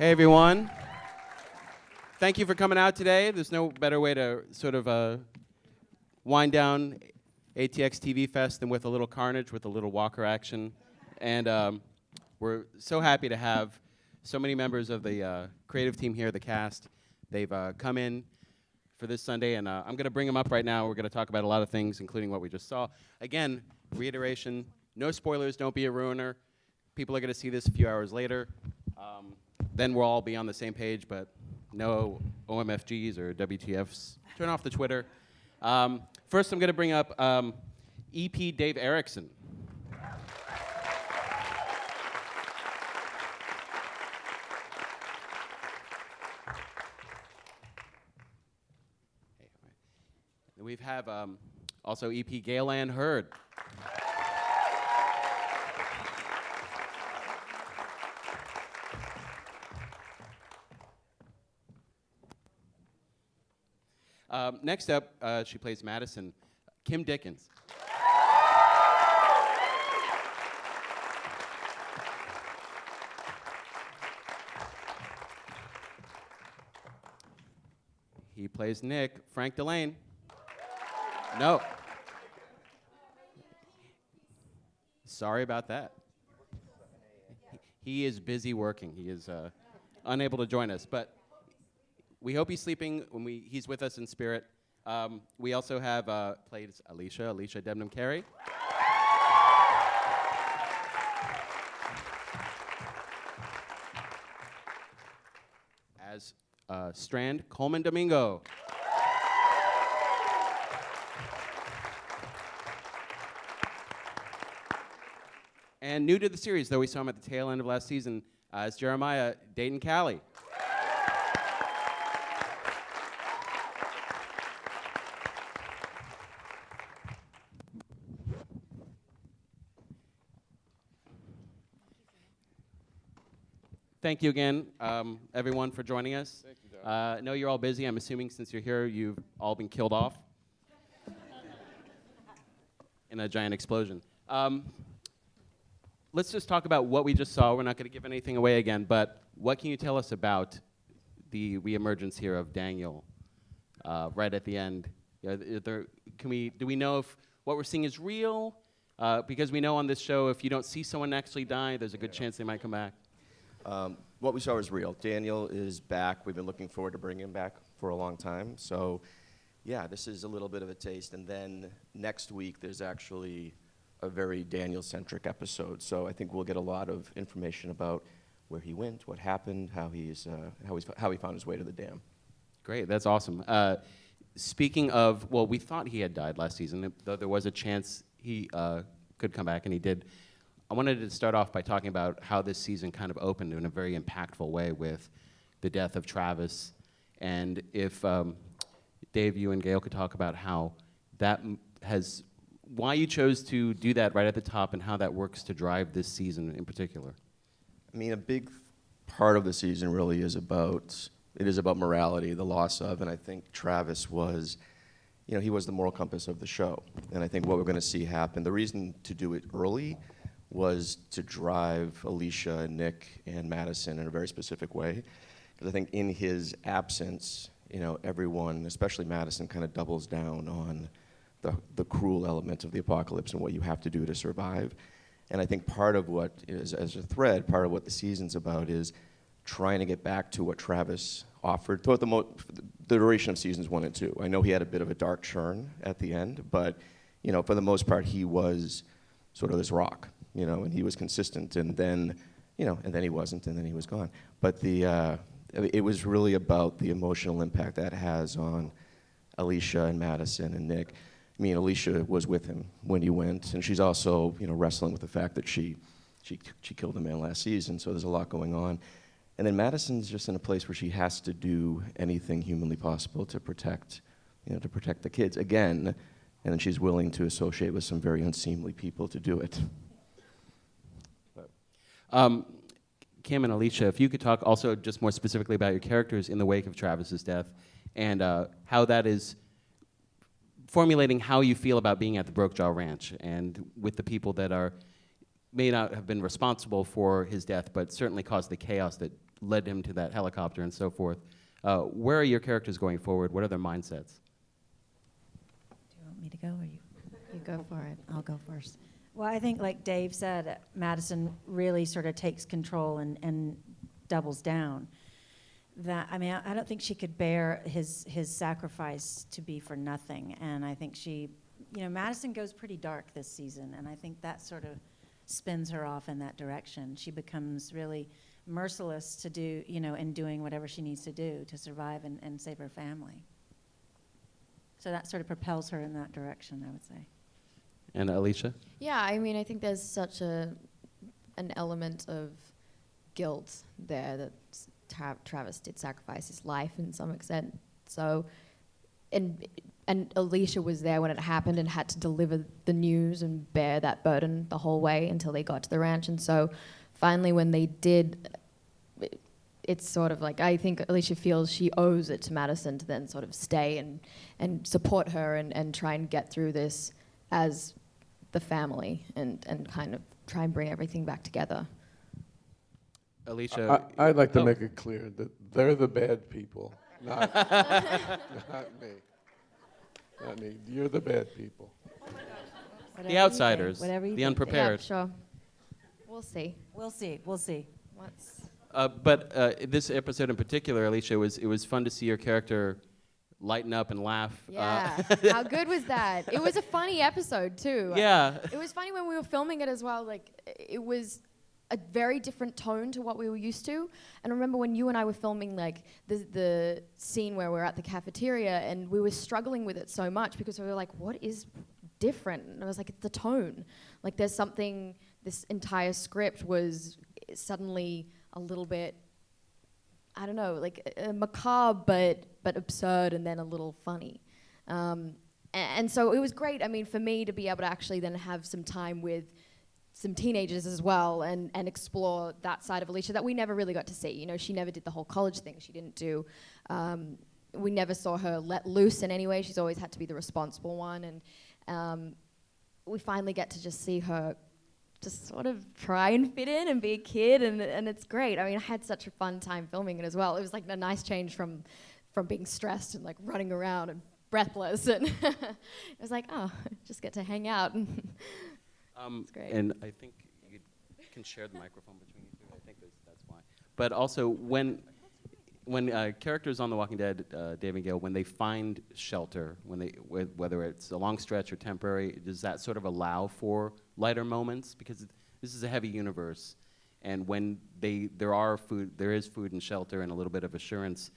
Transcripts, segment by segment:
Hey, everyone. Thank you for coming out today. There's no better way to sort of wind down ATX TV Fest than with a little carnage, with a little Walker action. And we're so happy to have so many members of the creative team here, the cast. They've come in for this Sunday, and I'm going to bring them up right now. We're going to talk about a lot of things, including what we just saw. Again, reiteration, no spoilers, don't be a ruiner. People are going to see this a few hours later. Then we'll all be on the same page, but no OMFGs or WTFs. Turn off the Twitter. First, I'm going to bring up EP Dave Erickson. We have also EP Gale and Hurd. Next up, she plays Madison, Kim Dickens. He plays Nick, Frank Delane. No. Sorry about that. He is busy working. He is unable to join us, but we hope he's sleeping when he's with us in spirit. We also have played Alycia Debnam-Carey. As Strand, Colman Domingo. And new to the series, though we saw him at the tail end of last season, as Jeremiah, Dayton, Callie. Thank you again, everyone, for joining us. Thank you, Doc. I know you're all busy. I'm assuming since you're here, you've all been killed off in a giant explosion. Let's just talk about what we just saw. We're not going to give anything away again, but what can you tell us about the reemergence here of Daniel right at the end? Do we know if what we're seeing is real? Because we know on this show, if you don't see someone actually die, there's a good chance they might come back. What we saw is real. Daniel is back. We've been looking forward to bringing him back for a long time. So, yeah, this is a little bit of a taste. And then next week, there's actually a very Daniel-centric episode. So I think we'll get a lot of information about where he went, what happened, how he found his way to the dam. Great, that's awesome. Speaking of, well, we thought he had died last season, though there was a chance he could come back, and he did. I wanted to start off by talking about how this season kind of opened in a very impactful way with the death of Travis. And if Dave, you and Gale could talk about how that why you chose to do that right at the top and how that works to drive this season in particular. I mean, a big part of the season really is about morality, the loss of, and I think Travis was, he was the moral compass of the show. And I think what we're going to see happen, the reason to do it early was to drive Alycia and Nick and Madison in a very specific way. Because I think in his absence, everyone, especially Madison, kind of doubles down on the cruel element of the apocalypse and what you have to do to survive. And I think part of what is, as a thread, part of what the season's about is trying to get back to what Travis offered throughout the duration of seasons 1 and 2. I know he had a bit of a dark turn at the end, but for the most part, he was sort of this rock, and he was consistent. And then, and then he wasn't, and then he was gone. But it was really about the emotional impact that has on Alycia and Madison and Nick. I mean, Alycia was with him when he went, and she's also, wrestling with the fact that she killed a man last season, so there's a lot going on. And then Madison's just in a place where she has to do anything humanly possible to protect the kids again, and then she's willing to associate with some very unseemly people to do it. Kim and Alycia, if you could talk also just more specifically about your characters in the wake of Travis's death and how that is formulating how you feel about being at the Brokejaw Ranch and with the people that may not have been responsible for his death, but certainly caused the chaos that led him to that helicopter and so forth. Where are your characters going forward? What are their mindsets? Do you want me to go or you? You go for it. I'll go first. Well, I think like Dave said, Madison really sort of takes control and doubles down. That I mean, I don't think she could bear his sacrifice to be for nothing. And I think she, Madison goes pretty dark this season, and I think that sort of spins her off in that direction. She becomes really merciless to do, in doing whatever she needs to do to survive and save her family. So that sort of propels her in that direction, I would say. And Alycia? Yeah, I mean, I think there's such an element of guilt there that Travis did sacrifice his life in some extent. So, and Alycia was there when it happened and had to deliver the news and bear that burden the whole way until they got to the ranch. And so finally when they did, it's sort of like, I think Alycia feels she owes it to Madison to then sort of stay and support her and try and get through this as the family and kind of try and bring everything back together. Alycia? I'd like to make it clear that they're the bad people, not, not me. Not me. You're the bad people. The outsiders, Whatever you the think. unprepared. Yeah, sure. We'll see. We'll see. But this episode in particular, Alycia, it was fun to see your character lighten up and laugh. Yeah. How good was that? It was a funny episode, too. Yeah. It was funny when we were filming it as well. Like, it was a very different tone to what we were used to. And I remember when you and I were filming, like, the scene where we're at the cafeteria, and we were struggling with it so much because we were like, what is different? And I was like, it's the tone. Like, there's something, this entire script was suddenly a little bit, I don't know, like macabre, but absurd and then a little funny. And so it was great, I mean, for me to be able to actually then have some time with some teenagers as well and explore that side of Alycia that we never really got to see. She never did the whole college thing. She didn't do, we never saw her let loose in any way. She's always had to be the responsible one. And we finally get to just see her just sort of try and fit in and be a kid, and it's great. I mean, I had such a fun time filming it as well. It was like a nice change from being stressed and like running around and breathless, and it was like, oh, just get to hang out. It's great. And I think you can share the microphone between you two. I think that's why. But also, when characters on The Walking Dead, Dave and Gale, when they find shelter, whether it's a long stretch or temporary, does that sort of allow for lighter moments? Because this is a heavy universe, and when there is food and shelter and a little bit of assurance,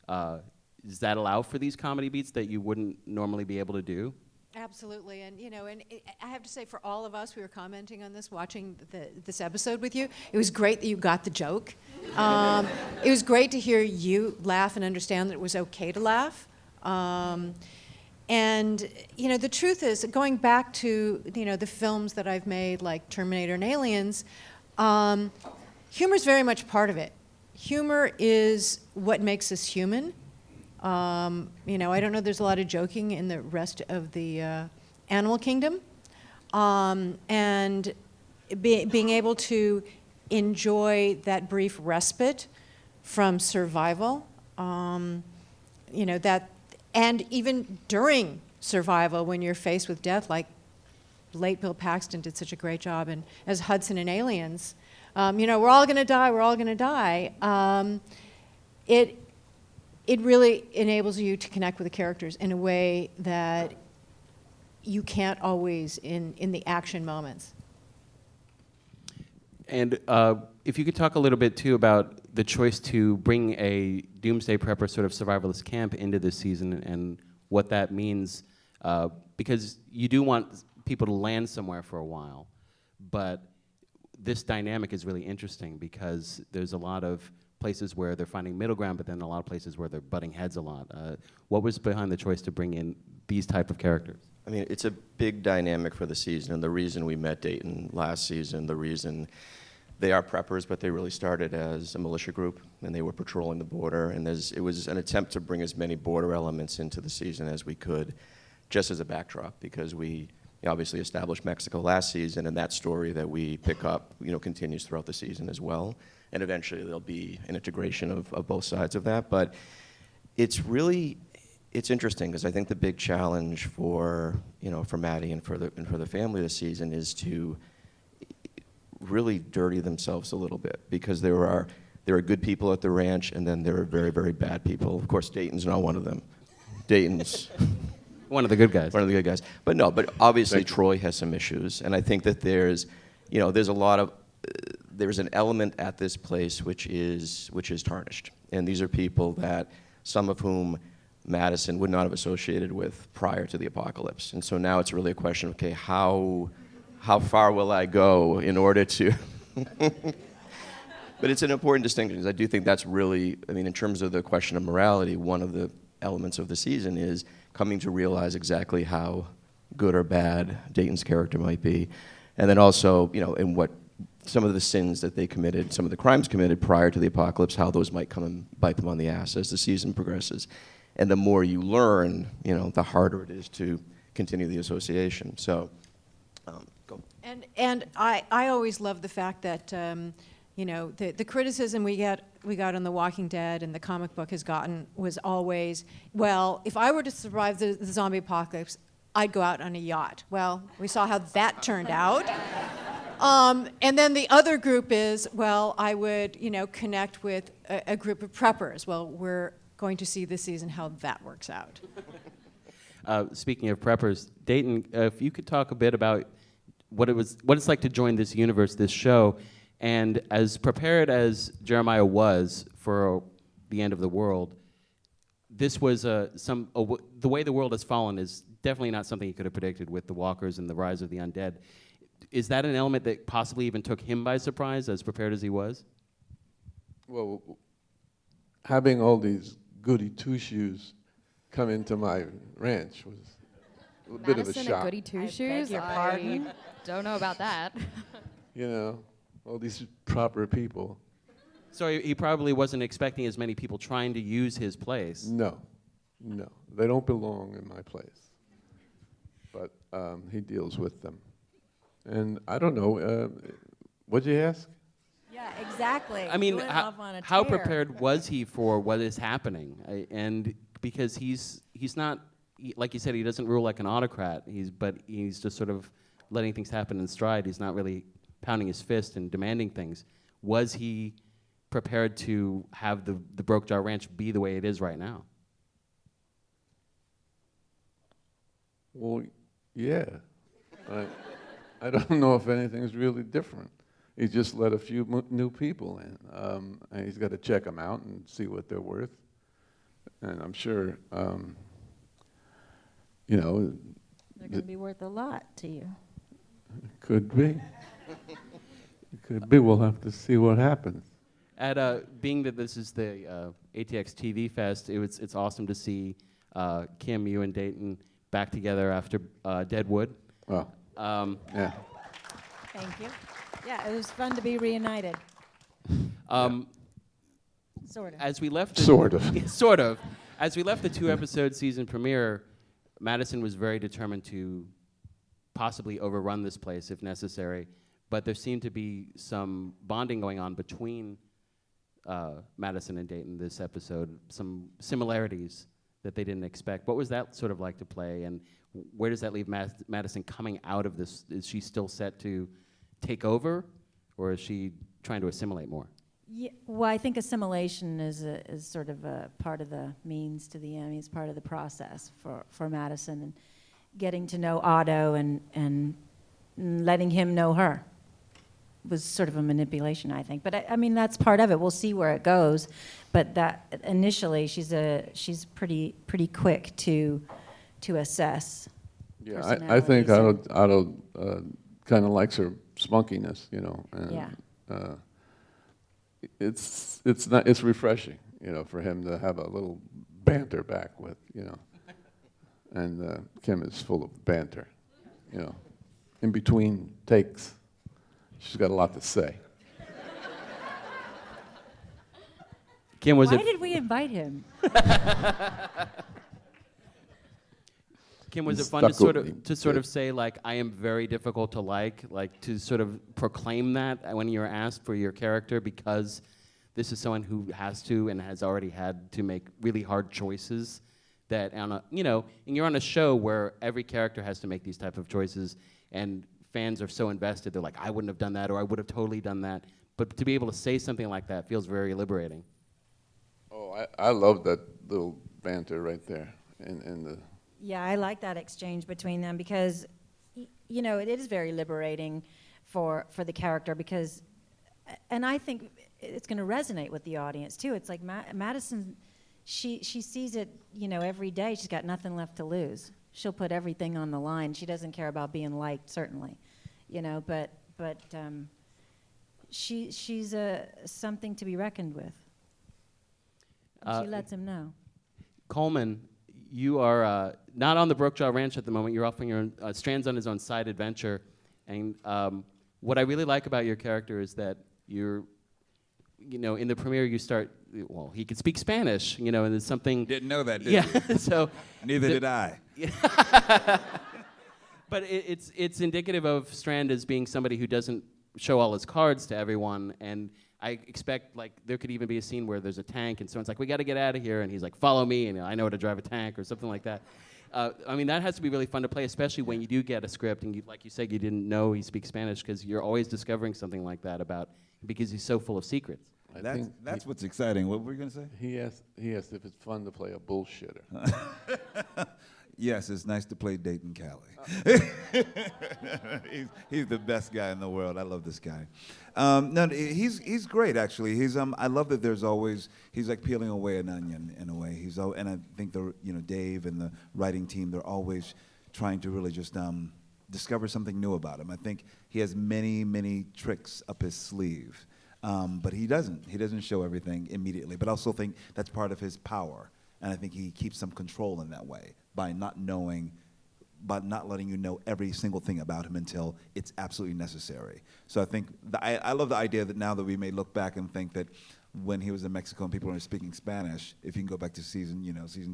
does that allow for these comedy beats that you wouldn't normally be able to do? Absolutely, and I have to say, for all of us, we were commenting on this, watching this episode with you. It was great that you got the joke. It was great to hear you laugh and understand that it was okay to laugh. And the truth is, going back to the films that I've made, like Terminator and Aliens, humor is very much part of it. Humor is what makes us human. I don't know, there's a lot of joking in the rest of the animal kingdom. And being able to enjoy that brief respite from survival, that, and even during survival when you're faced with death, like late Bill Paxton did such a great job, and as Hudson in Aliens, we're all gonna die, it really enables you to connect with the characters in a way that you can't always in the action moments. And if you could talk a little bit, too, about the choice to bring a doomsday prepper sort of survivalist camp into this season and what that means, because you do want people to land somewhere for a while, but this dynamic is really interesting because there's a lot of places where they're finding middle ground, but then a lot of places where they're butting heads a lot. What was behind the choice to bring in these type of characters? I mean, it's a big dynamic for the season, and the reason we met Dayton last season, the reason they are preppers, but they really started as a militia group, and they were patrolling the border, and it was an attempt to bring as many border elements into the season as we could, just as a backdrop, because we obviously established Mexico last season, and that story that we pick up, continues throughout the season as well. And eventually there'll be an integration of both sides of that. But it's interesting because I think the big challenge for Maddie and for the family this season is to really dirty themselves a little bit, because there are good people at the ranch, and then there are very, very bad people. Of course, Dayton's not one of them. Dayton's One of the good guys. one of the good guys. But obviously Troy has some issues, and I think that there's a lot of there's an element at this place which is tarnished, and these are people that some of whom Madison would not have associated with prior to the apocalypse, and so now it's really a question of, okay, how far will I go in order to? But it's an important distinction, because I do think that's really, in terms of the question of morality, one of the elements of the season is coming to realize exactly how good or bad Dayton's character might be. And then also, in what some of the sins that they committed, some of the crimes committed prior to the apocalypse, how those might come and bite them on the ass as the season progresses. And the more you learn, the harder it is to continue the association. So, go. And I always love the fact that the criticism we got on The Walking Dead and the comic book was always, well, if I were to survive the zombie apocalypse, I'd go out on a yacht. Well, we saw how that turned out. And then the other group is, well, I would connect with a group of preppers. Well, we're going to see this season how that works out. Speaking of preppers, Dayton, if you could talk a bit about what it's like to join this universe, this show, and as prepared as Jeremiah was for the end of the world, this was the way the world has fallen is definitely not something he could have predicted with the walkers and the rise of the undead. Is that an element that possibly even took him by surprise, as prepared as he was? Well, having all these goody two-shoes come into my ranch was a bit of a Madison shock. and goody two-shoes? your pardon? I don't know about that. All these proper people. So he probably wasn't expecting as many people trying to use his place. No, they don't belong in my place. But he deals with them. And I don't know, what'd you ask? Yeah, exactly. I mean, You went off on a how tear. prepared was he for what is happening? And because he's not, like you said, he doesn't rule like an autocrat. But he's just sort of letting things happen in stride. He's not really pounding his fist and demanding things. Was he prepared to have the Broke Jaw Ranch be the way it is right now? Well, yeah. I don't know if anything's really different. He just let a few new people in, and he's got to check them out and see what they're worth. And I'm sure, They're going to be worth a lot to you. could be. It could be. We'll have to see what happens. Being that this is the ATX TV Fest, it's awesome to see Kim, you and Dayton back together after Deadwood. Well, yeah. Thank you. Yeah, it was fun to be reunited. Sort of. As we left, Sort of. sort of. As we left the 2-episode season premiere, Madison was very determined to possibly overrun this place if necessary, but there seemed to be some bonding going on between Madison and Dayton this episode, some similarities that they didn't expect. What was that sort of like to play, and where does that leave Madison coming out of this? Is she still set to take over, or is she trying to assimilate more? Yeah, well, I think assimilation is sort of a part of the means to the end. It's part of the process for Madison, and getting to know Otto and letting him know her was sort of a manipulation, I think. But I mean, that's part of it. We'll see where it goes. But that initially, she's pretty quick to assess. Yeah, I think personalities. Otto kind of likes her spunkiness, And, Yeah. It's refreshing, for him to have a little banter back with, And Kim is full of banter, In between takes, she's got a lot to say. Kim, Why did we invite him? Kim, was He it fun to stuck sort with of me. say like I am very difficult to like to sort of proclaim that when you're asked for your character, because this is someone who has to and has already had to make really hard choices that on a, you know, and you're on a show where every character has to make these type of choices, and fans are so invested, they're like, I wouldn't have done that, or I would have totally done that. But to be able to say something like that feels very liberating. Oh, I love that little banter right there in the. Yeah, I like that exchange between them because, you know, it is very liberating for the character because, and I think it's going to resonate with the audience too. It's like Madison, she sees it, you know, every day. She's got nothing left to lose. She'll put everything on the line. She doesn't care about being liked, certainly, you know. But she's something to be reckoned with. And she lets him know. Colman, you are not on the Brokejaw Ranch at the moment. You're off on your own, Strand's on his own side adventure. And what I really like about your character is that you're, you know, in the premiere you start, well, he could speak Spanish, you know, and there's something. Didn't know that, did yeah, you? so. Neither did I. But it's indicative of Strand as being somebody who doesn't show all his cards to everyone, and I expect, like, there could even be a scene where there's a tank and someone's like, we got to get out of here, and he's like, follow me, and I know how to drive a tank or something like that. I mean, that has to be really fun to play, especially when you do get a script and, you, like you said, you didn't know he speaks Spanish, because you're always discovering something like that about, because he's so full of secrets. That's what's exciting. What were you going to say? He asked if it's fun to play a bullshitter. Yes, it's nice to play Dayton, Callie. He's the best guy in the world. I love this guy. No, he's great, actually. I love that he's like peeling away an onion in a way. And I think Dave and the writing team, they're always trying to really just discover something new about him. I think he has many, many tricks up his sleeve, but he doesn't show everything immediately. But I also think that's part of his power, and I think he keeps some control in that way by not letting you know every single thing about him until it's absolutely necessary. So I think I love the idea that now that we may look back and think that when he was in Mexico and people were speaking Spanish, if you can go back to season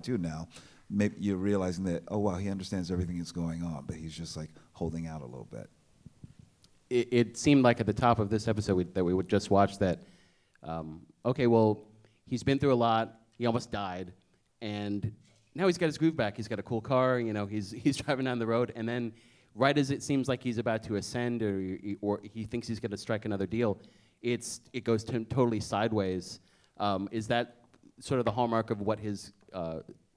2 now, maybe you're realizing that, oh wow, he understands everything that's going on, but he's just like holding out a little bit. It seemed like at the top of this episode that we would just watch that, okay, well, he's been through a lot, he almost died, and now he's got his groove back. He's got a cool car, you know, he's driving down the road, and then right as it seems like he's about to ascend or he thinks he's going to strike another deal, it goes totally sideways. Is that sort of the hallmark of what his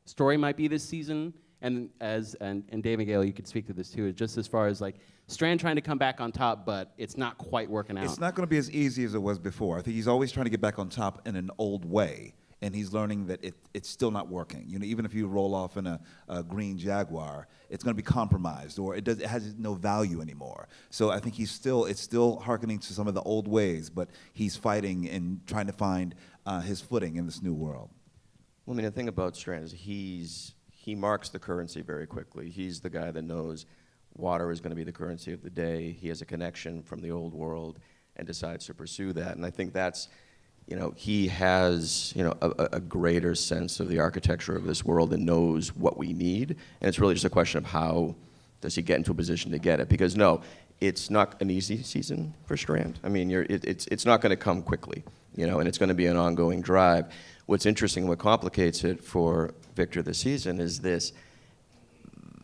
story might be this season? And Dave and Gale, you could speak to this too, just as far as like Strand trying to come back on top, but it's not quite working out. It's not going to be as easy as it was before. I think he's always trying to get back on top in an old way. And he's learning that it's still not working. You know, even if you roll off in a green Jaguar, it's going to be compromised, or it has no value anymore. So I think it's still hearkening to some of the old ways, but he's fighting and trying to find his footing in this new world. Well, I mean, the thing about Strand is he marks the currency very quickly. He's the guy that knows water is going to be the currency of the day. He has a connection from the old world and decides to pursue that. And I think that's, he has, a greater sense of the architecture of this world and knows what we need. And it's really just a question of how does he get into a position to get it? Because no, it's not an easy season for Strand. I mean, it's not going to come quickly, and it's going to be an ongoing drive. What's interesting, what complicates it for Victor this season is this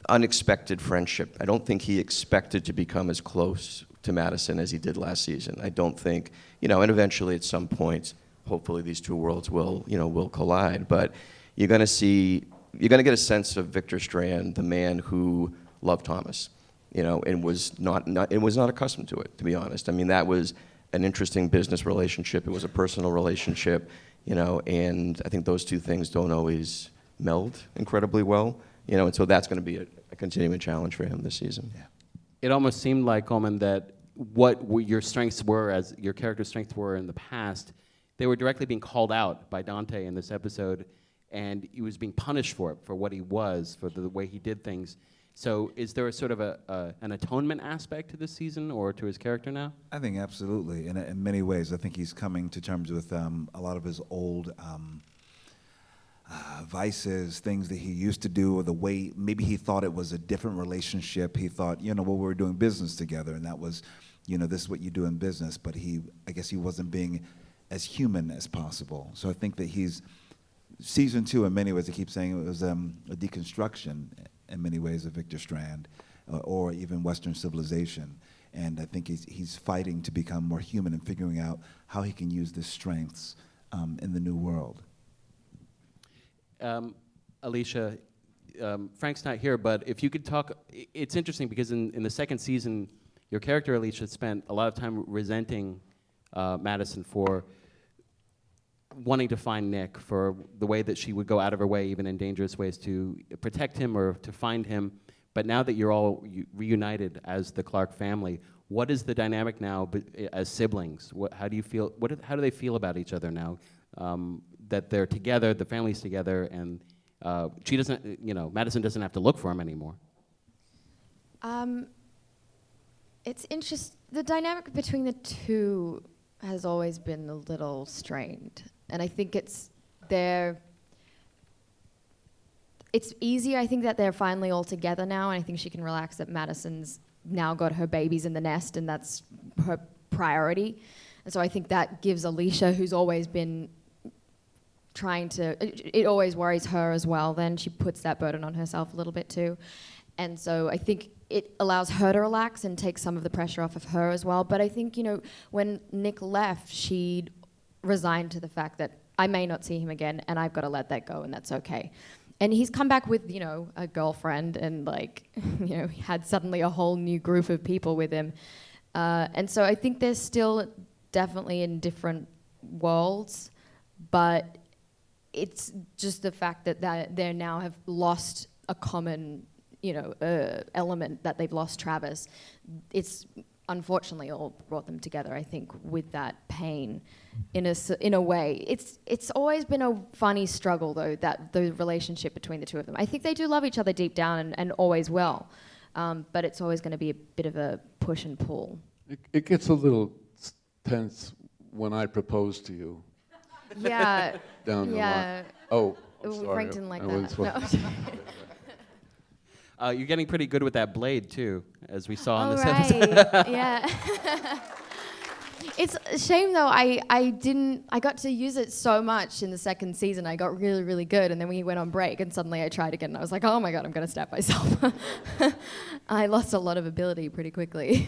unexpected friendship. I don't think he expected to become as close to Madison as he did last season. I don't think, and eventually at some point, hopefully these two worlds will collide. But you're going to get a sense of Victor Strand, the man who loved Thomas, and was not accustomed to it, to be honest. I mean, that was an interesting business relationship. It was a personal relationship, and I think those two things don't always meld incredibly well, and so that's going to be a continuing challenge for him this season. Yeah. It almost seemed like, Colman, that what your strengths were, as your character's strengths were in the past, they were directly being called out by Dante in this episode, and he was being punished for it, for what he was, for the way he did things. So is there a sort of an atonement aspect to this season or to his character now? I think absolutely. In many ways, I think he's coming to terms with a lot of his old vices, things that he used to do, or the way maybe he thought it was a different relationship. He thought, well, we were doing business together, and that was, this is what you do in business. But I guess he wasn't being as human as possible. So I think that season 2, in many ways, I keep saying it was a deconstruction, in many ways, of Victor Strand, or even Western civilization. And I think he's fighting to become more human and figuring out how he can use his strengths in the new world. Alycia, Frank's not here, but if you could talk, it's interesting because in the second season, your character, Alycia, spent a lot of time resenting Madison for wanting to find Nick, for the way that she would go out of her way, even in dangerous ways, to protect him or to find him. But now that you're all reunited as the Clark family, what is the dynamic now as siblings? How do you feel? How do they feel about each other now? That they're together, the family's together, and she doesn't, Madison doesn't have to look for him anymore. It's interesting. The dynamic between the two has always been a little strained, and I think it's easier. I think that they're finally all together now, and I think she can relax that Madison's now got her babies in the nest, and that's her priority. And so I think that gives Alycia, who's always been trying to, it always worries her as well, then she puts that burden on herself a little bit too. And so I think it allows her to relax and take some of the pressure off of her as well. But I think, when Nick left, she resigned to the fact that I may not see him again, and I've got to let that go, and that's okay. And he's come back with, a girlfriend, and he had suddenly a whole new group of people with him. And so I think they're still definitely in different worlds, but it's just the fact that they now have lost a common, element, that they've lost Travis. It's unfortunately all brought them together, I think, with that pain in a way. It's always been a funny struggle, though, that the relationship between the two of them. I think they do love each other deep down and always will, but it's always going to be a bit of a push and pull. It gets a little tense when I propose to you. Yeah. Down the yeah. line. Oh, I'm sorry. Frank didn't like I that. wasn't No. You're getting pretty good with that blade, too, as we saw in this right. episode. Yeah. It's a shame, though. I got to use it so much in the second season. I got really, really good, and then we went on break, and suddenly I tried again, and I was like, oh my God, I'm going to stab myself. I lost a lot of ability pretty quickly.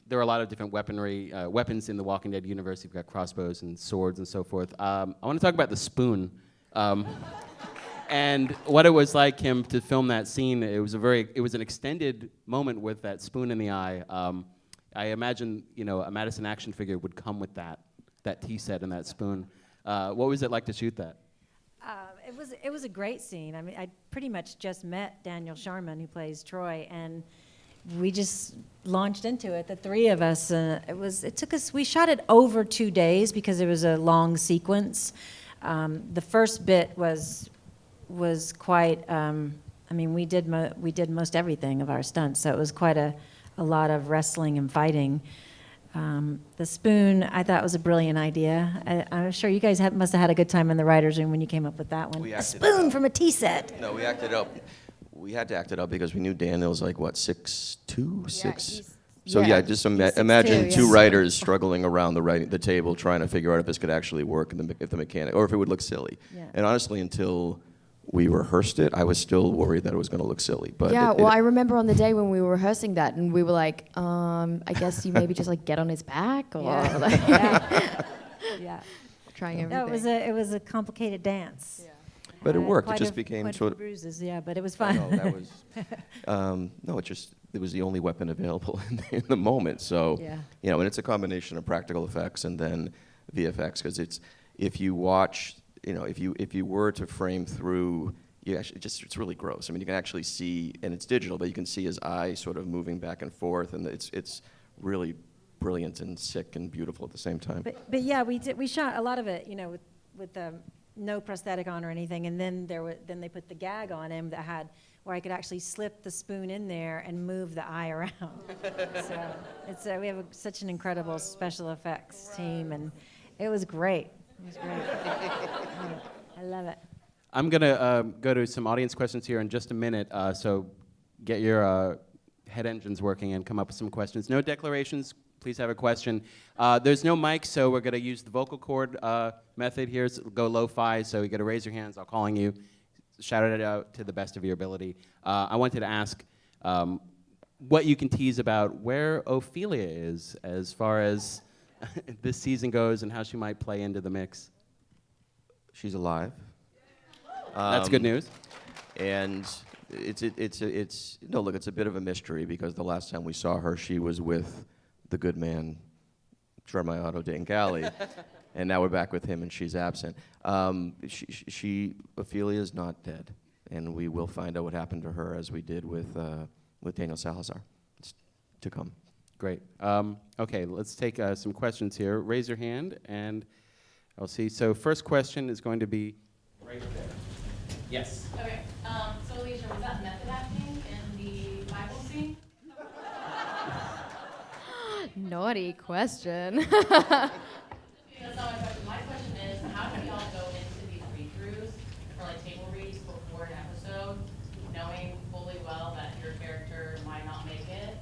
There are a lot of different weapons in the Walking Dead universe. You've got crossbows and swords and so forth. I want to talk about the spoon. And what it was like him to film that scene. It was an extended moment with that spoon in the eye. I imagine, a Madison action figure would come with that tea set and that spoon. What was it like to shoot that? It was a great scene. I mean, I pretty much just met Daniel Sharman, who plays Troy, and we just launched into it, the three of us. We shot it over 2 days because it was a long sequence. The first bit was quite, we did most everything of our stunts, so it was quite a lot of wrestling and fighting. The spoon, I thought was a brilliant idea. I'm sure you guys must have had a good time in the writer's room when you came up with that one. A spoon from a tea set. No, we acted up. We had to act it up because we knew Daniel's like, what, 6'2", 6? So yeah, just imagine 6'2", two writers struggling around the table trying to figure out if this could actually work, if the mechanic, or if it would look silly. Yeah. And honestly, until we rehearsed it, I was still worried that it was going to look silly. But yeah, I remember on the day when we were rehearsing that, and we were like, I guess you maybe just get on his back, or Yeah. trying everything. No, it was a complicated dance. Yeah. But it worked. It just became quite sort a of few bruises. Yeah, but it was fun. No, that was it was the only weapon available in the moment. So Yeah. and it's a combination of practical effects and then VFX, because if you watch, if you were to frame through, it's really gross. I mean, you can actually see, and it's digital, but you can see his eye sort of moving back and forth, and it's really brilliant and sick and beautiful at the same time. But yeah, we shot a lot of it, with no prosthetic on or anything, and then they put the gag on him where I could actually slip the spoon in there and move the eye around. So we have such an incredible special effects team, and it was great. It was great. I love it. I'm going to go to some audience questions here in just a minute, so get your head engines working and come up with some questions. No declarations. Please have a question. There's no mic, so we're going to use the vocal cord method here. So go lo-fi, so you got to raise your hands. I'll calling you. Shout it out to the best of your ability. I wanted to ask what you can tease about where Ophelia is as far as this season goes and how she might play into the mix. She's alive. That's good news. And it's a bit of a mystery because the last time we saw her, she was with the good man, Otto Dayton, Callie, and now we're back with him, and she's absent. Ophelia is not dead, and we will find out what happened to her as we did with Daniel Salazar. It's to come. Great. Okay, let's take some questions here. Raise your hand, and I'll see. So first question is going to be right there. Yes. Okay, so Alycia, was that method acting in the Bible scene? Naughty question. That's not my question. My question is, how do y'all go into these read-throughs or like table reads before an episode, knowing fully well that your character might not make it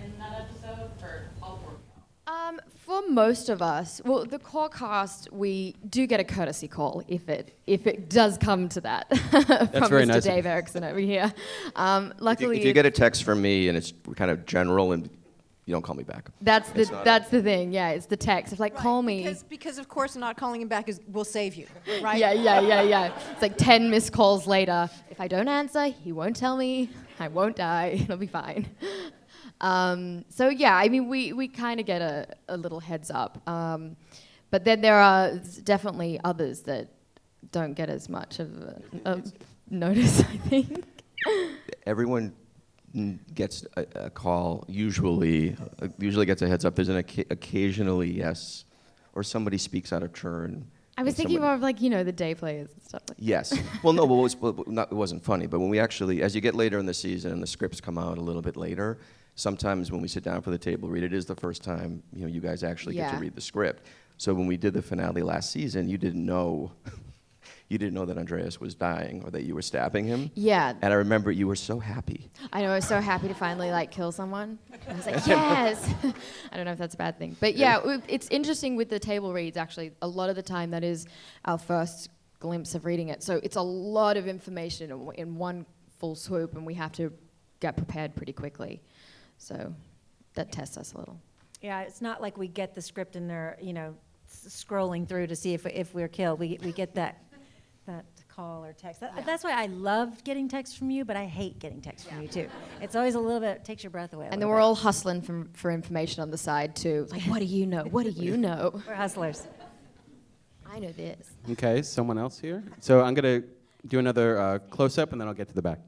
in that episode for all four of y'all? For most of us, well, the core cast, we do get a courtesy call if it does come to that from very Mr. nice. Dave Erickson over here. Luckily, If you get a text from me and it's kind of general and you don't call me back. that's the thing. Yeah, it's the text. It's like call me. Because of course not calling him back will save you, right? Yeah. It's like 10 missed calls later. If I don't answer, he won't tell me. I won't die. It'll be fine. So yeah, I mean, we kind of get a little heads up. But then there are definitely others that don't get as much of a notice, I think. Everyone gets a call, usually gets a heads up. There's an occasionally yes, or somebody speaks out of turn. I was thinking more of like, the day players and stuff like that. Yes. Well, no, it wasn't funny, but when we actually, as you get later in the season and the scripts come out a little bit later, sometimes when we sit down for the table read, it is the first time you guys actually get to Yeah. read the script. So when we did the finale last season, you didn't know that Andreas was dying or that you were stabbing him. Yeah. And I remember you were so happy. I know, I was so happy to finally kill someone. I was like, yes! I don't know if that's a bad thing. But yeah, it's interesting with the table reads, actually. A lot of the time that is our first glimpse of reading it. So it's a lot of information in one full swoop, and we have to get prepared pretty quickly. So that tests us a little. Yeah, it's not like we get the script and they're, scrolling through to see if we're killed. We get that call or text. That's why I love getting texts from you, but I hate getting texts from you too. It's always a little bit, takes your breath away. And then we're all hustling for information on the side too. Like, what do you know? What do you know? We're hustlers. I know this. Okay, someone else here? So I'm going to do another close-up, and then I'll get to the back.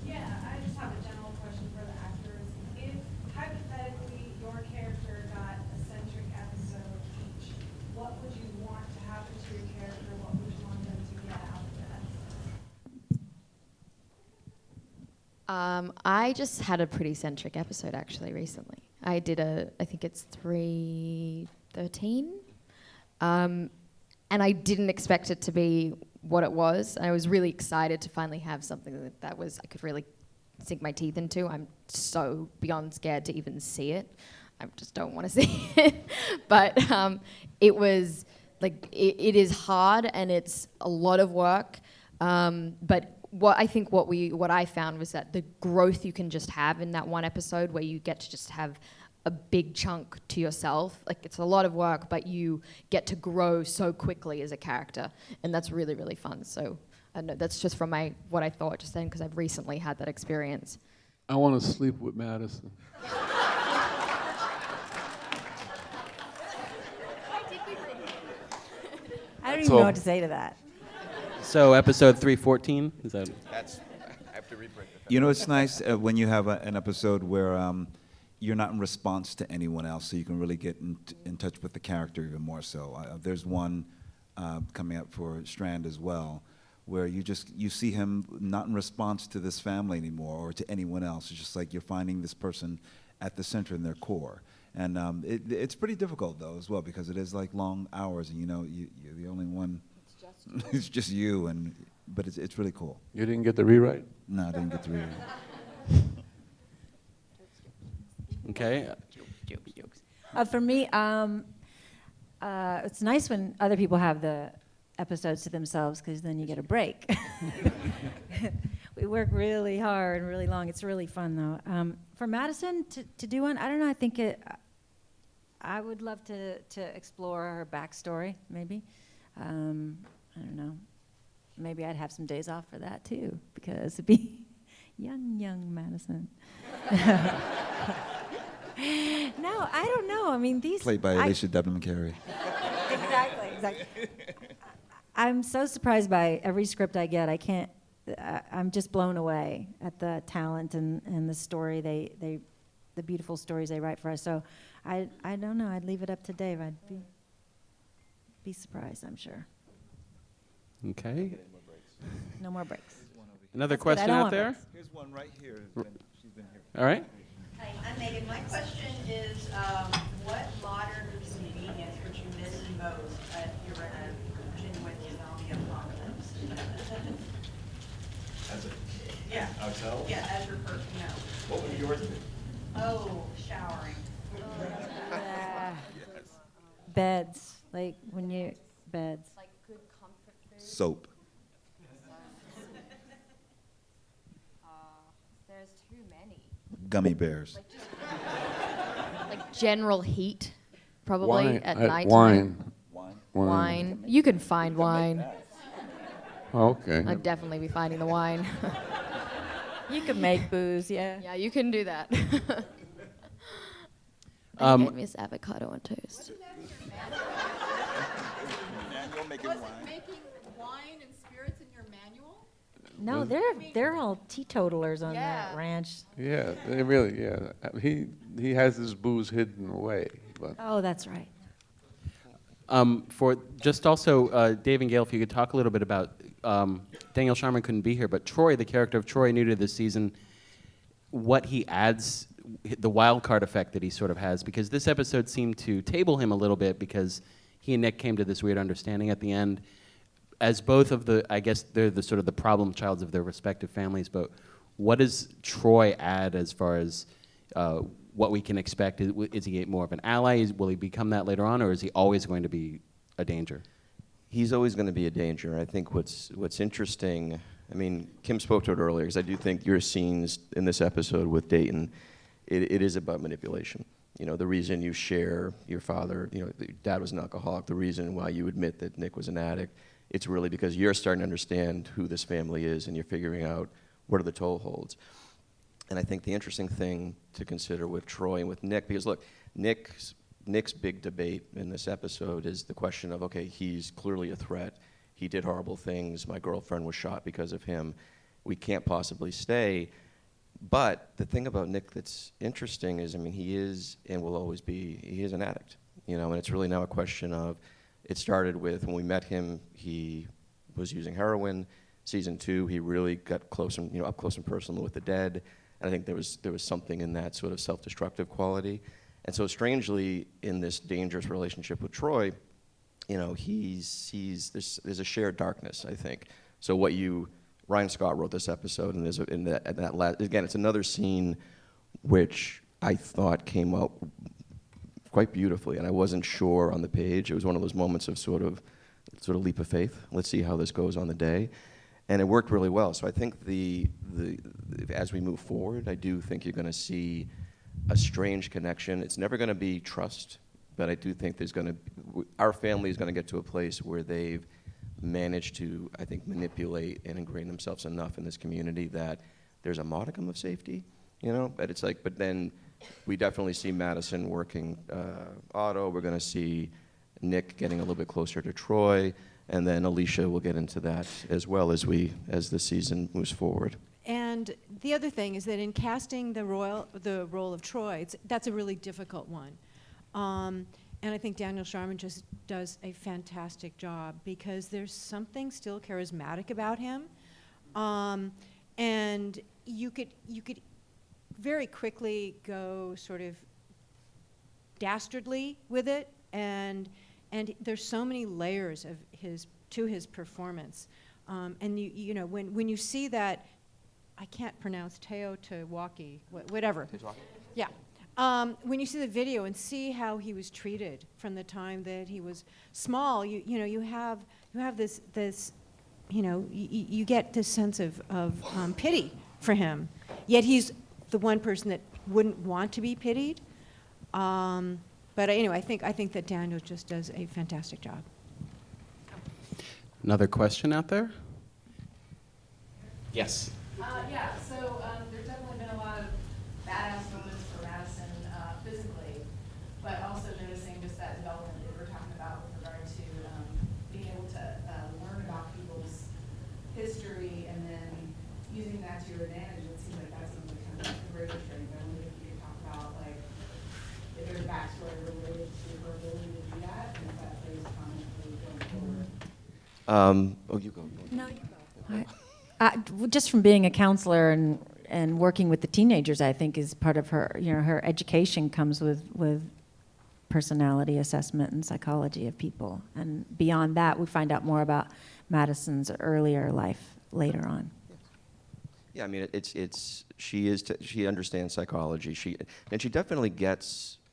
Yeah, I just have a general question for the actors. If hypothetically your character got a centric episode each, what would you want to happen to your character? What would you want them to get out of that episode? I just had a pretty centric episode actually recently. I did I think it's 313. And I didn't expect it to be what it was. I was really excited to finally have something that was I could really sink my teeth into. I'm so beyond scared to even see it. I just don't want to see it. But it was like it is hard and it's a lot of work. But what I found was that the growth you can just have in that one episode where you get to just have a big chunk to yourself. Like, it's a lot of work, but you get to grow so quickly as a character, and that's really, really fun. So I don't know, that's just from what I thought just then, because I've recently had that experience. I want to sleep with Madison. I don't even know what to say to that. So episode 314, is that? I have to reprint it. You know, it's nice when you have an episode where you're not in response to anyone else, so you can really get in touch with the character even more so. There's one coming up for Strand as well, where you see him not in response to this family anymore or to anyone else. It's just like you're finding this person at the center in their core. And it's pretty difficult though as well, because it is like long hours, and you're the only one. It's just you, but it's really cool. You didn't get the rewrite? No, I didn't get to read it. Okay. For me, it's nice when other people have the episodes to themselves, because then you get a break. We work really hard and really long. It's really fun, though. For Madison to do one, I don't know. I think I would love to explore her backstory, maybe. I don't know. Maybe I'd have some days off for that, too, because it'd be young Madison. No, I don't know. I mean, these... Played by Alycia Debnam-Carey. Exactly. I'm so surprised by every script I get. I'm just blown away at the talent and the story the beautiful stories they write for us. So I don't know. I'd leave it up to Dave. I'd be surprised, I'm sure. Okay. No more breaks. Another That's good. I question don't out want there? breaks. Here's one right here. She's been here. All right. Hi, I'm Megan. My question is, what modern convenience would you miss most if you were in a genuine zombie apocalypse? Yeah. Hotel? Yeah, as your person, What would yours be? Oh, showering. Beds, beds. Like good comfort food. Soap. There's too many. Gummy bears. Like general heat, probably Wine. at night. Wine. Wine. You can find wine. Okay. I'd definitely be finding the wine. You could make booze, yeah. Yeah, you can do that. I miss avocado on toast. Was it making wine and spirits in your manual? No, they're all teetotalers on that Yeah. ranch. Yeah, they really, yeah. He has his booze hidden away, but Oh, that's right. For just also, Dave and Gale, if you could talk a little bit about, Daniel Sharman couldn't be here, but Troy, the character of Troy, new to this season, what he adds, the wild card effect that he sort of has, because this episode seemed to table him a little bit because he and Nick came to this weird understanding at the end. As both of I guess they're the sort of the problem childs of their respective families, but what does Troy add as far as what we can expect? Is he more of an ally? Will he become that later on, or is he always going to be a danger? He's always going to be a danger. I think what's interesting, I mean, Kim spoke to it earlier, because I do think your scenes in this episode with Dayton, it is about manipulation. The reason you share your father, dad was an alcoholic, the reason why you admit that Nick was an addict, it's really because you're starting to understand who this family is, and you're figuring out what are the toeholds. And I think the interesting thing to consider with Troy and with Nick, because look, Nick's big debate in this episode is the question of, okay, he's clearly a threat. He did horrible things. My girlfriend was shot because of him. We can't possibly stay. But the thing about Nick that's interesting is, I mean, he is and will always be, he is an addict. And it's really now a question of, it started with when we met him, he was using heroin. Season 2, he really got close and, up close and personal with the dead. And I think there was something in that sort of self-destructive quality. And so strangely, in this dangerous relationship with Troy, there's a shared darkness, I think. So Ryan Scott wrote this episode, and there's again, it's another scene which I thought came out quite beautifully, and I wasn't sure on the page. It was one of those moments of sort of leap of faith. Let's see how this goes on the day. And it worked really well. So I think as we move forward, I do think you're going to see a strange connection. It's never going to be trust, but I do think our family is going to get to a place where they've managed to, I think, manipulate and ingrain themselves enough in this community that there's a modicum of safety, but then we definitely see Madison working Otto. We're going to see Nick getting a little bit closer to Troy. And then Alycia will get into that as well as the season moves forward. And the other thing is that in casting the role of Troy, that's a really difficult one. And I think Daniel Sharman just does a fantastic job, because there's something still charismatic about him. And you could very quickly go sort of dastardly with it, and there's so many layers of his performance. And you know, when you see that, I can't pronounce Teotihuacan, whatever. Yeah. When you see the video and see how he was treated from the time that he was small, you know, you have this you know, you get this sense of pity for him. Yet he's the one person that wouldn't want to be pitied. But anyway, I think that Daniel just does a fantastic job. Another question out there? Yes. Yeah, so there's definitely been a lot of badass moments for Madison physically, but also noticing just that development that we were talking about with regard to being able to learn about people's history and then using that to your advantage. It seems like that's something kind of the greater strength. I wonder if you could talk about, like, if there's a backstory related to her ability to do that, and if that plays prominently going forward. Oh, you go. No, you go. Just from being a counselor and working with the teenagers, I think is part of her, you know, her education comes with personality assessment and psychology of people. And beyond that, we find out more about Madison's earlier life later on. Yeah, I mean, she understands psychology. She definitely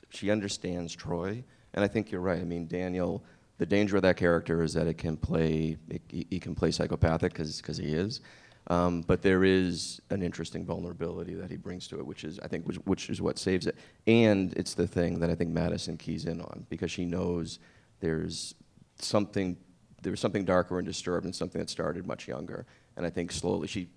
she understands Troy. And I think you're right. I mean, Daniel, the danger of that character is that he can play psychopathic because he is. But there is an interesting vulnerability that he brings to it, which is what saves it. And it's the thing that I think Madison keys in on, because she knows there's something darker and disturbed and something that started much younger. And I think slowly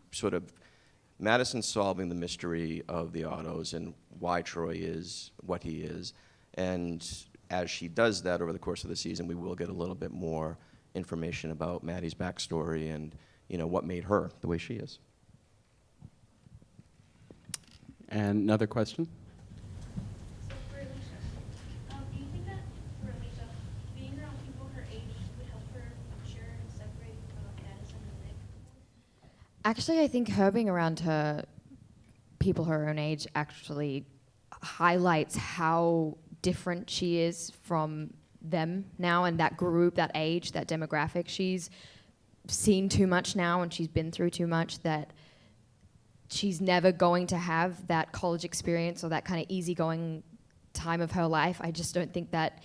Madison's solving the mystery of the autos and why Troy is what he is. And as she does that over the course of the season, we will get a little bit more information about Maddie's backstory and, you know, what made her the way she is. And another question? So for Alycia, do you think that for Alycia, being around people her age would help her mature and separate Madison and Nick? Actually, I think her being around people her own age actually highlights how different she is from them now, and that group, that age, that demographic. She's seen too much now and she's been through too much that she's never going to have that college experience or that kind of easygoing time of her life. I just don't think that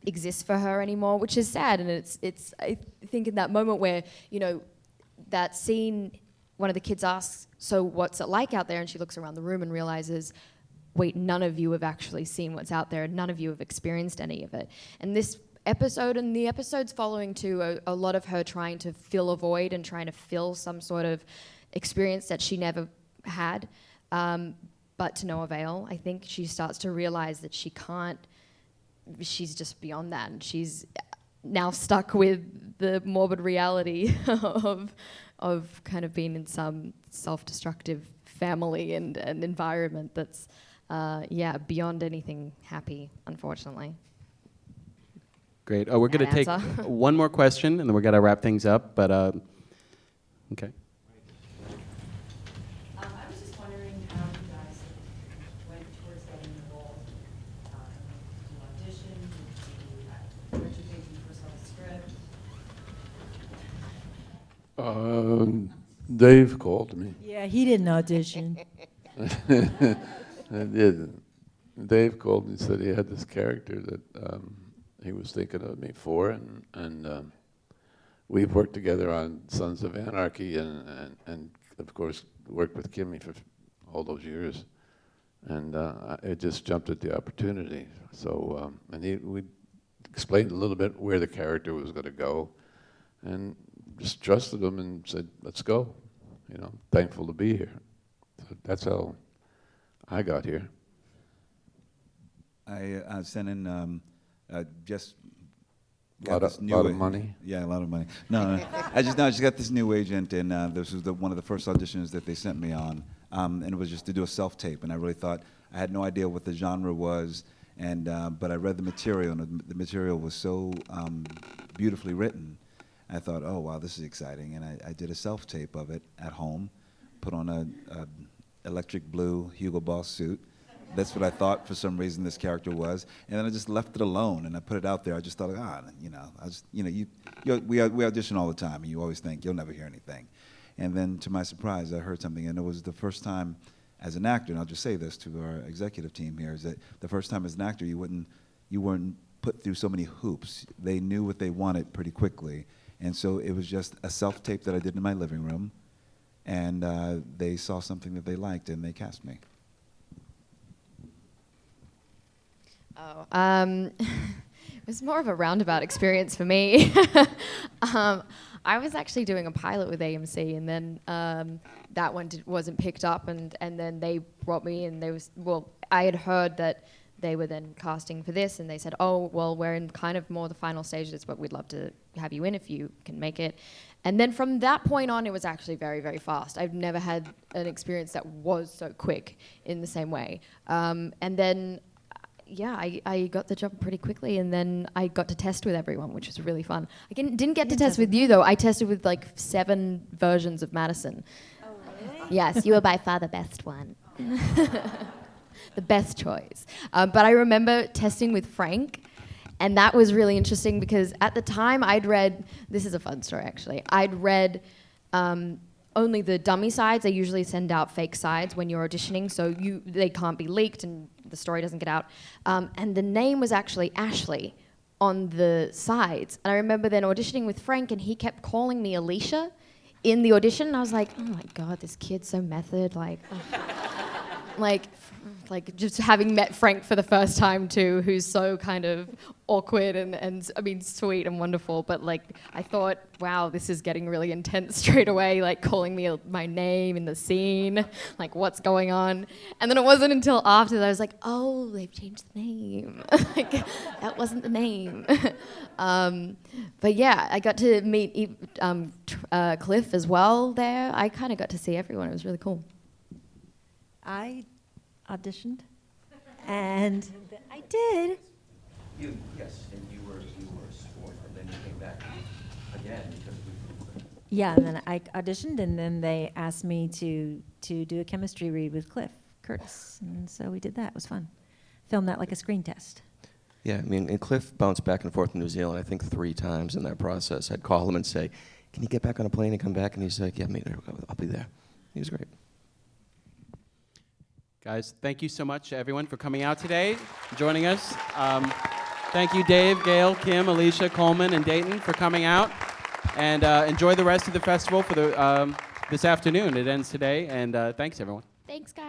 exists for her anymore, which is sad. And it's I think in that moment where, you know, that scene, one of the kids asks, so what's it like out there? And she looks around the room and realizes, wait, none of you have actually seen what's out there. None of you have experienced any of it. And this episode and the episodes following too, a lot of her trying to fill a void and trying to fill some sort of experience that she never had, but to no avail. I think she starts to realize that she can't, she's just beyond that. And she's now stuck with the morbid reality of kind of being in some self-destructive family and environment that's beyond anything happy, unfortunately. Great. Oh, we're going to take answer. one more question, and then we're going to wrap things up. But okay. I was just wondering how you guys went towards getting involved. Did you audition? What did you think when you first saw the script? Dave called me. Yeah, he didn't audition. I did. Dave called me and said he had this character that he was thinking of me for, and we've worked together on Sons of Anarchy and of course worked with Kimmy for all those years, and it just jumped at the opportunity. So we explained a little bit where the character was going to go, and just trusted him and said, "Let's go." You know, thankful to be here. So that's how I got here. I sent in just Lot of money. Yeah, a lot of money. No, I just got this new agent, and this was one of the first auditions that they sent me on, and it was just to do a self-tape. And I really thought, I had no idea what the genre was, and but I read the material, and the material was so beautifully written. I thought, oh wow, this is exciting, and I did a self-tape of it at home, put on a electric blue Hugo Boss suit That's what I thought for some reason this character was, and then I just left it alone and I put it out there. I just thought, we audition all the time, and you always think you'll never hear anything, and then to my surprise, I heard something, and it was the first time as an actor. And I'll just say this to our executive team here: is that the first time as an actor, you weren't put through so many hoops. They knew what they wanted pretty quickly, and so it was just a self-tape that I did in my living room, and they saw something that they liked, and they cast me. It was more of a roundabout experience for me. I was actually doing a pilot with AMC, and then that one wasn't picked up, and then they brought me, and I had heard that they were then casting for this, and they said, oh, well, we're in kind of more the final stages, but we'd love to have you in if you can make it. And then from that point on, it was actually very, very fast. I've never had an experience that was so quick in the same way. And then, I got the job pretty quickly, and then I got to test with everyone, which was really fun. I didn't get to test with you, though. I tested with like 7 versions of Madison. Oh, really? Yes, you were by far the best one. The best choice. But I remember testing with Frank, and that was really interesting because at the time I'd read, this is a fun story actually, I'd read only the dummy sides. They usually send out fake sides when you're auditioning, so they can't be leaked and the story doesn't get out. And the name was actually Ashley on the sides. And I remember then auditioning with Frank, and he kept calling me Alycia in the audition, and I was like, oh my God, this kid's so method, like, like just having met Frank for the first time too, who's so kind of awkward and I mean sweet and wonderful, but like I thought, wow, this is getting really intense straight away, like calling me my name in the scene, like what's going on? And then it wasn't until after that I was like, oh, they've changed the name. Like that wasn't the name. But yeah, I got to meet Cliff as well there. I kind of got to see everyone. It was really cool. I auditioned, and I did. Yes, and you were sworn, and then you came back again because Yeah, and then I auditioned, and then they asked me to do a chemistry read with Cliff Curtis, and so we did that. It was fun. Filmed that like a screen test. Yeah, I mean, and Cliff bounced back and forth in New Zealand, I think 3 times in that process. I'd call him and say, can you get back on a plane and come back? And he's like, yeah, I'll be there. He was great. Guys, thank you so much, everyone, for coming out today, joining us. Thank you, Dave, Gale, Kim, Alycia, Colman, and Dayton for coming out. And enjoy the rest of the festival for this afternoon. It ends today, and thanks, everyone. Thanks, guys.